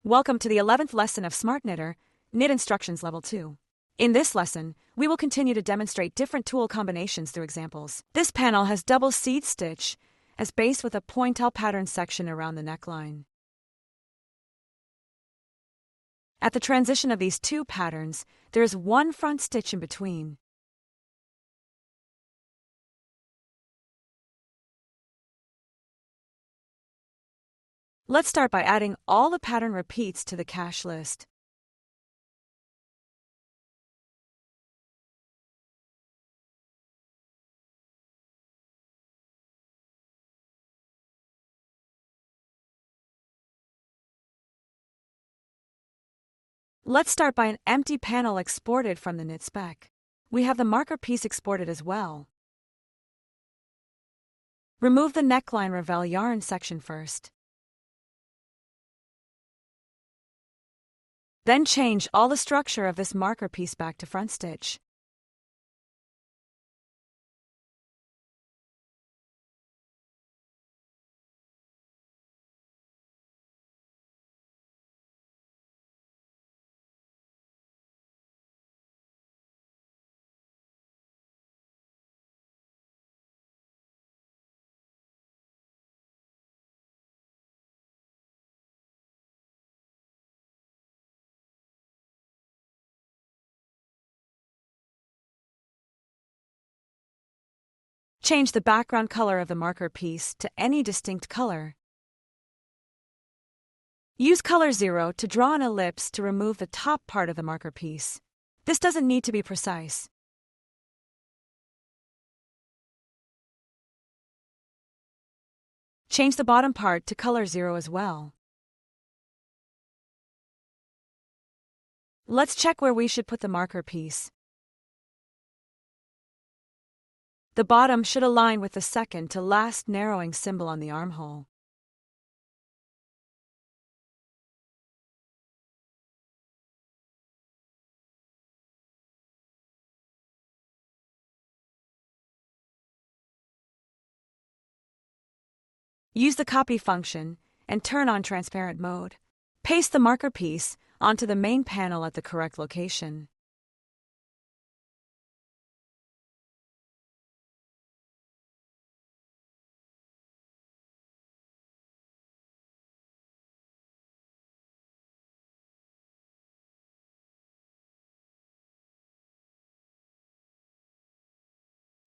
Welcome to the 11th lesson of SmartKnitter, Knit Instructions Level 2. In this lesson, we will continue to demonstrate different tool combinations through examples. This panel has double seed stitch as base with a pointelle pattern section around the neckline. At the transition of these two patterns, there is one front stitch in between. Let's start by adding all the pattern repeats to the cache list. Let's start by an empty panel exported from the knit spec. We have the marker piece exported as well. Remove the neckline ravel yarn section first. Then change all the structure of this marker piece back to front stitch. Change the background color of the marker piece to any distinct color. Use color 0 to draw an ellipse to remove the top part of the marker piece. This doesn't need to be precise. Change the bottom part to color 0 as well. Let's check where we should put the marker piece. The bottom should align with the second to last narrowing symbol on the armhole. Use the copy function and turn on transparent mode. Paste the marker piece onto the main panel at the correct location.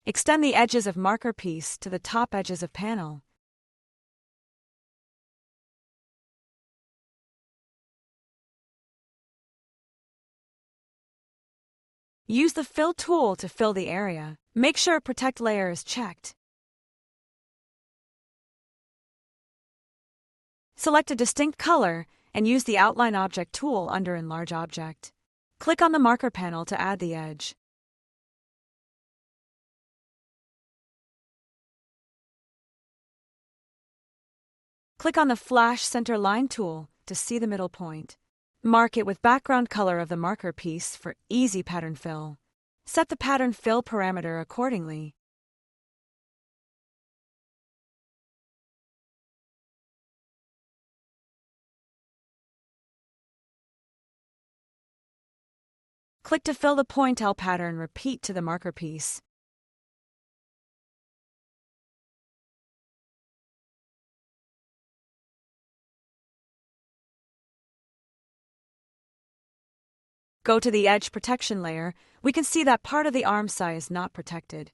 Extend the edges of marker piece to the top edges of panel. Use the Fill tool to fill the area. Make sure Protect Layer is checked. Select a distinct color and use the Outline Object tool under Enlarge Object. Click on the marker panel to add the edge. Click on the Flash Center Line tool to see the middle point. Mark it with background color of the marker piece for easy pattern fill. Set the pattern fill parameter accordingly. Click to fill the pointelle pattern repeat to the marker piece. Go to the edge protection layer. We can see that part of the arm side is not protected.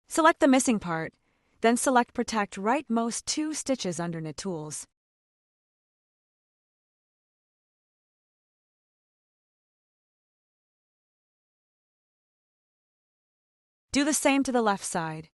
Select the missing part, then select Protect rightmost 2 stitches under Knit Tools. Do the same to the left side.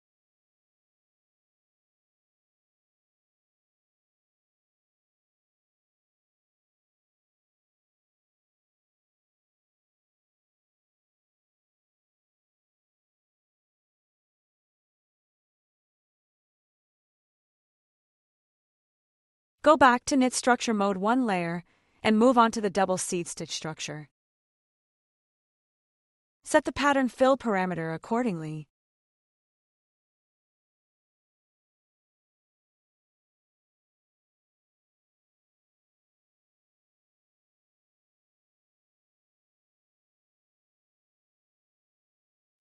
Go back to Knit Structure Mode 1 layer and move on to the double seed stitch structure. Set the pattern fill parameter accordingly.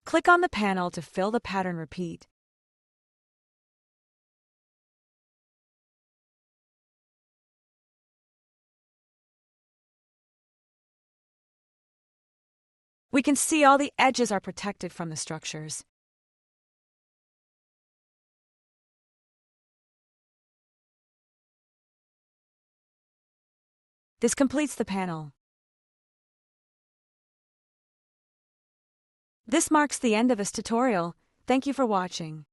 Click on the panel to fill the pattern repeat. We can see all the edges are protected from the structures. This completes the panel. This marks the end of this tutorial. Thank you for watching.